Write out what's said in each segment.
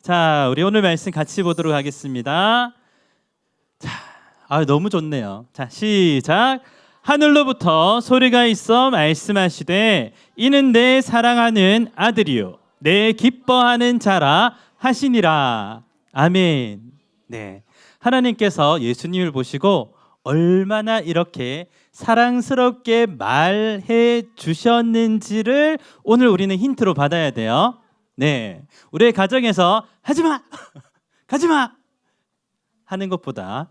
자, 우리 오늘 말씀 같이 보도록 하겠습니다. 자, 너무 좋네요. 자, 시작. 하늘로부터 소리가 있어 말씀하시되 이는 내 사랑하는 아들이요 내 기뻐하는 자라 하시니라. 아멘. 네, 하나님께서 예수님을 보시고 얼마나 이렇게 사랑스럽게 말해 주셨는지를 오늘 우리는 힌트로 받아야 돼요. 네, 우리의 가정에서 하지마 가지마 하는 것보다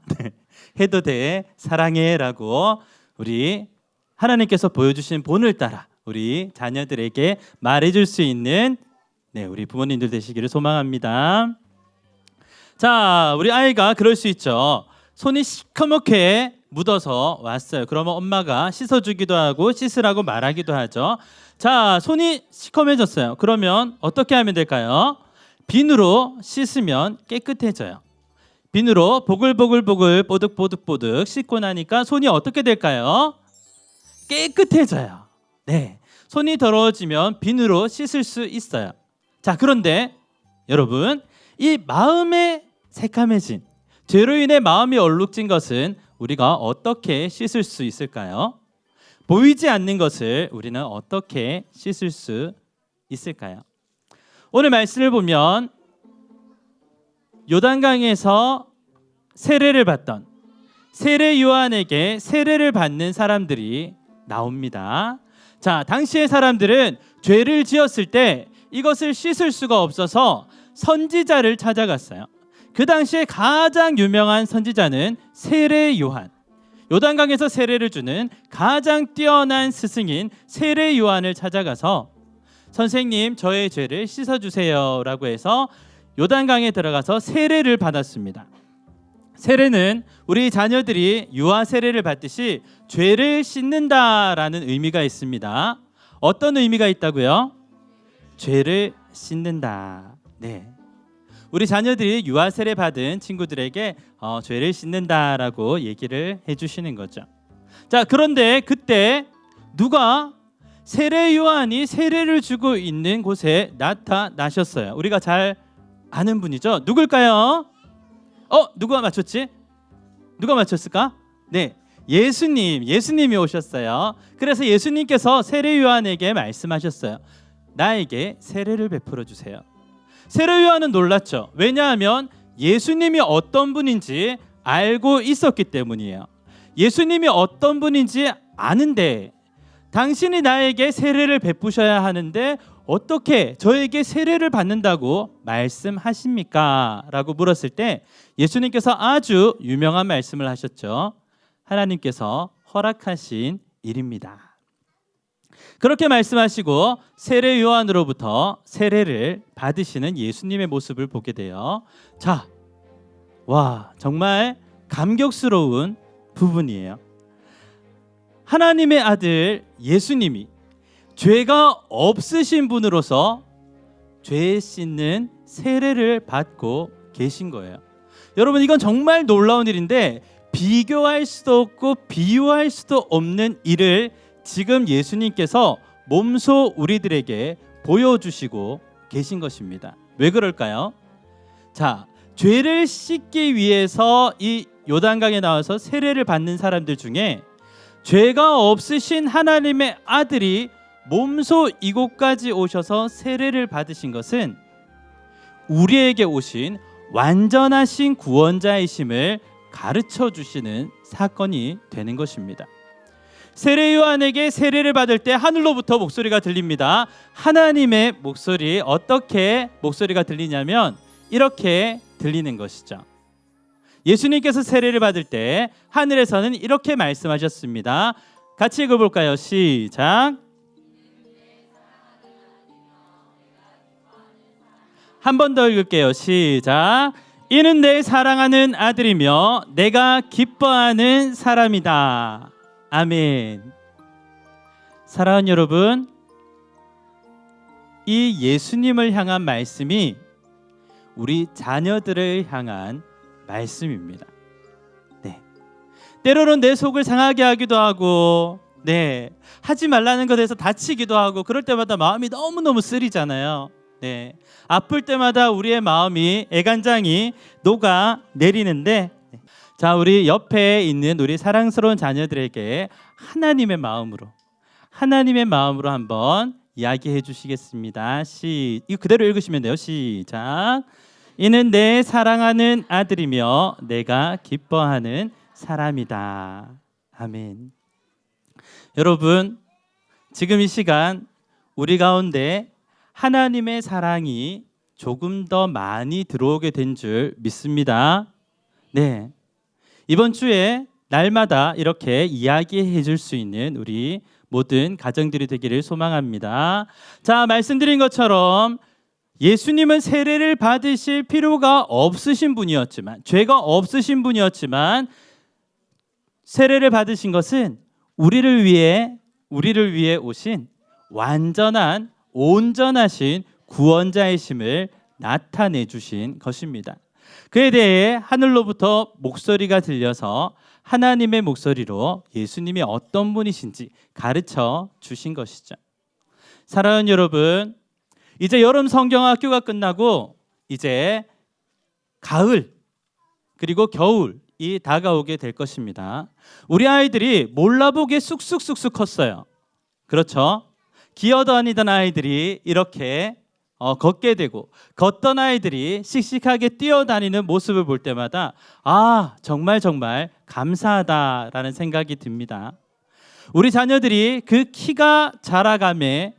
해도 돼 사랑해 라고 우리 하나님께서 보여주신 본을 따라 우리 자녀들에게 말해줄 수 있는 우리 부모님들 되시기를 소망합니다. 자, 우리 아이가 그럴 수 있죠. 손이 시커멓게 묻어서 왔어요. 그러면 엄마가 씻어주기도 하고 씻으라고 말하기도 하죠. 자, 손이 시커매졌어요. 그러면 어떻게 하면 될까요? 비누로 씻으면 깨끗해져요. 비누로 보글보글보글 뽀득뽀득뽀득 씻고 나니까 손이 어떻게 될까요? 깨끗해져요. 네, 손이 더러워지면 비누로 씻을 수 있어요. 자, 그런데 여러분, 이 마음에 새카매진, 죄로 인해 마음이 얼룩진 것은 우리가 어떻게 씻을 수 있을까요? 보이지 않는 것을 우리는 어떻게 씻을 수 있을까요? 오늘 말씀을 보면 요단강에서 세례를 받던 세례 요한에게 세례를 받는 사람들이 나옵니다. 자, 당시의 사람들은 죄를 지었을 때 이것을 씻을 수가 없어서 선지자를 찾아갔어요. 그 당시에 가장 유명한 선지자는 세례 요한. 요단강에서 세례를 주는 가장 뛰어난 스승인 세례 요한을 찾아가서 선생님, 저의 죄를 씻어주세요 라고 해서 요단강에 들어가서 세례를 받았습니다. 세례는 우리 자녀들이 유아 세례를 받듯이 죄를 씻는다라는 의미가 있습니다. 어떤 의미가 있다고요? 죄를 씻는다. 네, 우리 자녀들이 유아 세례 받은 친구들에게 죄를 씻는다라고 얘기를 해주시는 거죠. 자, 그런데 그때 누가 세례 요한이 세례를 주고 있는 곳에 나타나셨어요. 우리가 잘 아는 분이죠. 누굴까요? 누가 맞췄지? 누가 맞췄을까? 네, 예수님이 오셨어요. 그래서 예수님께서 세례 요한에게 말씀하셨어요. 나에게 세례를 베풀어 주세요. 세례 요한은 놀랐죠. 왜냐하면 예수님이 어떤 분인지 알고 있었기 때문이에요. 예수님이 어떤 분인지 아는데 당신이 나에게 세례를 베푸셔야 하는데 어떻게 저에게 세례를 받는다고 말씀하십니까? 라고 물었을 때 예수님께서 아주 유명한 말씀을 하셨죠. 하나님께서 허락하신 일입니다. 그렇게 말씀하시고 세례 요한으로부터 세례를 받으시는 예수님의 모습을 보게 돼요. 자, 와, 정말 감격스러운 부분이에요. 하나님의 아들 예수님이 죄가 없으신 분으로서 죄 씻는 세례를 받고 계신 거예요. 여러분, 이건 정말 놀라운 일인데 비교할 수도 없고 비유할 수도 없는 일을 지금 예수님께서 몸소 우리들에게 보여주시고 계신 것입니다. 왜 그럴까요? 자, 죄를 씻기 위해서 이 요단강에 나와서 세례를 받는 사람들 중에 죄가 없으신 하나님의 아들이 몸소 이곳까지 오셔서 세례를 받으신 것은 우리에게 오신 완전하신 구원자이심을 가르쳐 주시는 사건이 되는 것입니다. 세례 요한에게 세례를 받을 때 하늘로부터 목소리가 들립니다. 하나님의 목소리, 어떻게 목소리가 들리냐면 이렇게 들리는 것이죠. 예수님께서 세례를 받을 때 하늘에서는 이렇게 말씀하셨습니다. 같이 읽어볼까요? 시작. 한 번 더 읽을게요. 시작. 이는 내 사랑하는 아들이며 내가 기뻐하는 사람이다. 아멘. 사랑하는 여러분, 이 예수님을 향한 말씀이 우리 자녀들을 향한 말씀입니다. 네, 때로는 내 속을 상하게 하기도 하고 하지 말라는 것에서 다치기도 하고 그럴 때마다 마음이 너무너무 쓰리잖아요. 네, 아플 때마다 우리의 마음이 애간장이 녹아 내리는데, 자, 우리 옆에 있는 우리 사랑스러운 자녀들에게 하나님의 마음으로 한번 이야기해 주시겠습니다. 이거 그대로 읽으시면 돼요. 시작. 이는 내 사랑하는 아들이며 내가 기뻐하는 사람이다. 아멘. 여러분, 지금 이 시간 우리 가운데 하나님의 사랑이 조금 더 많이 들어오게 된 줄 믿습니다. 네, 이번 주에 날마다 이렇게 이야기해 줄 수 있는 우리 모든 가정들이 되기를 소망합니다. 자, 말씀드린 것처럼 예수님은 세례를 받으실 필요가 없으신 분이었지만, 죄가 없으신 분이었지만, 세례를 받으신 것은 우리를 위해 오신 완전한 온전하신 구원자이심을 나타내 주신 것입니다. 그에 대해 하늘로부터 목소리가 들려서 하나님의 목소리로 예수님이 어떤 분이신지 가르쳐 주신 것이죠. 사랑하는 여러분, 이제 여름 성경학교가 끝나고 이제 가을 그리고 겨울이 다가오게 될 것입니다. 우리 아이들이 몰라보게 쑥쑥 컸어요. 그렇죠? 기어다니던 아이들이 이렇게 걷게 되고, 걷던 아이들이 씩씩하게 뛰어다니는 모습을 볼 때마다 정말 감사하다라는 생각이 듭니다. 우리 자녀들이 그 키가 자라감에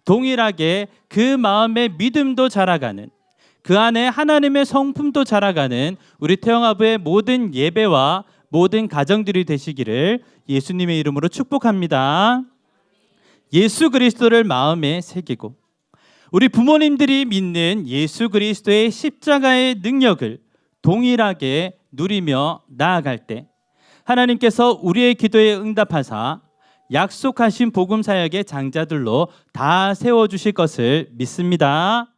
동일하게 그 마음의 믿음도 자라가는, 그 안에 하나님의 성품도 자라가는 우리 태영아부의 모든 예배와 모든 가정들이 되시기를 예수님의 이름으로 축복합니다. 예수 그리스도를 마음에 새기고 우리 부모님들이 믿는 예수 그리스도의 십자가의 능력을 동일하게 누리며 나아갈 때 하나님께서 우리의 기도에 응답하사 약속하신 복음 사역의 장자들로 다 세워주실 것을 믿습니다.